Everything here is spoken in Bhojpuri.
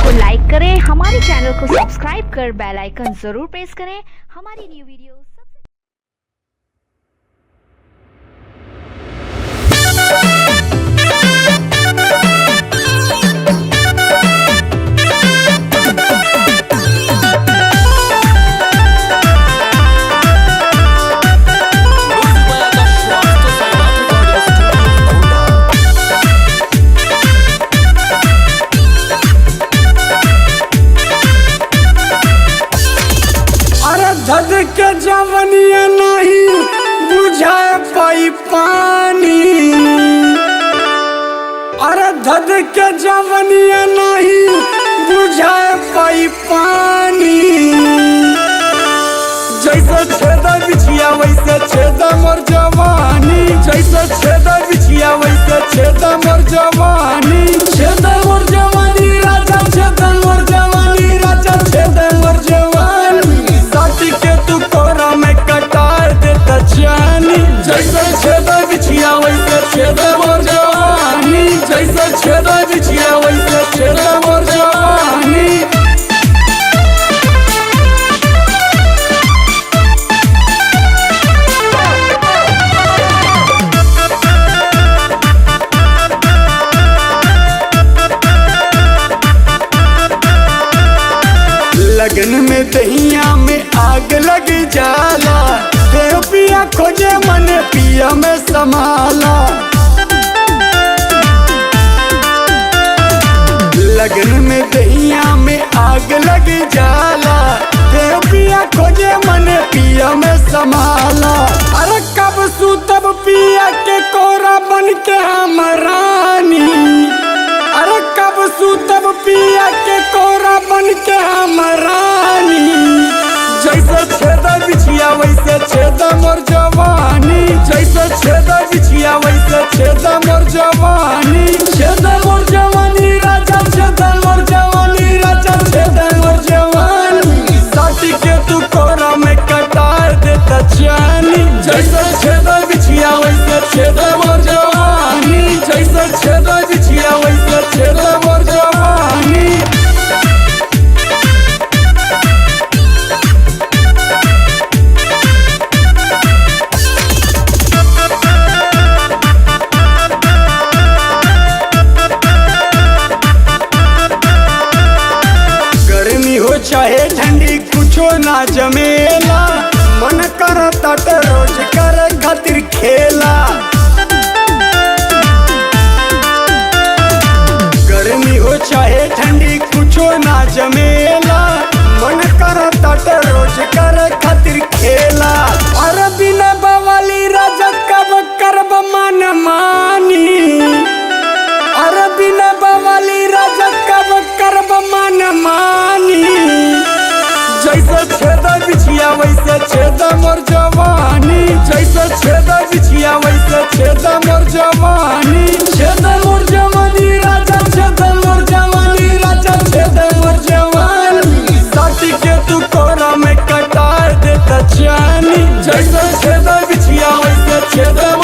को लाइक करें, हमारे चैनल को सब्सक्राइब कर बेल आइकन जरूर प्रेस करें हमारी न्यू वीडियो धद के जवनिया नहीं बुझाए पाई पानी। अरे धद के जवनिया नहीं बुझाए पाई पानी। जैसे छेदा बिछिया वैसे छेदा मोर जवानी। जैसे छेदा बिछिया वैसे छेदा मोर जवानी। छेदा मोर जवानी राजा, छेदा मोर जवानी राजा, छेदा मोर जवानी। साथी के तू कोरा में कटार देता जानी। जैसे छेदा बिछिया वैसे छेदा मोर जवानी। जैसे छेदा बिछिया वैसे छेदा मोर जवानी। लगन में दहिया में आग लग जाला। देव पिया खोजे मन पिया में समाला। लगन में दहिया में आग लग जाला। देव पिया खोजे मन पिया में समाला। अरे कब सूतब पिया के कोरा बन के हम रानी। अरे कब सूतब पिया के कोरा बन के हम रानी। जैसे छेदा बिछिया वैसे छेदा मोर जवानी। जैसे छेदा बिछिया वैसे छेदा मोर जवानी। छेदा मोर जवानी राजा, छेदा मोर जवानी राजा, छेदा मोर जवानी। साथी के तू कोरा में कटार देता जानी। जैसे छेदा बिछिया वैसे छेदा मोर जवानी। जैसे छेदा बिछिया वैसे छेदा मोर जवानी। गर्मी हो चाहे ठंडी कुछो ना जमेला। मन करता तो रोज करे खातिर खेला। गर्मी हो चाहे ठंडी कुछो ना जमेला। मन करता तो रोज करे खातिर खेला। अरे बिना बवाली राजा कब करब मन मानी। अरे बिना बवाली राजा कब करब मन मानी। जैसे छेदा बिछिया वैसे छेदा मोर जवानी। जैसे छेदा बिछिया वैसे छेदा मोर जवानी। छेदा मोर जवानी राजा, छेदा मोर जवानी राजा, छेदा मोर जवानी। साथी के तू कोरा में कटार देता जानी। जैसे छेदा बिछिया वैसे छेदा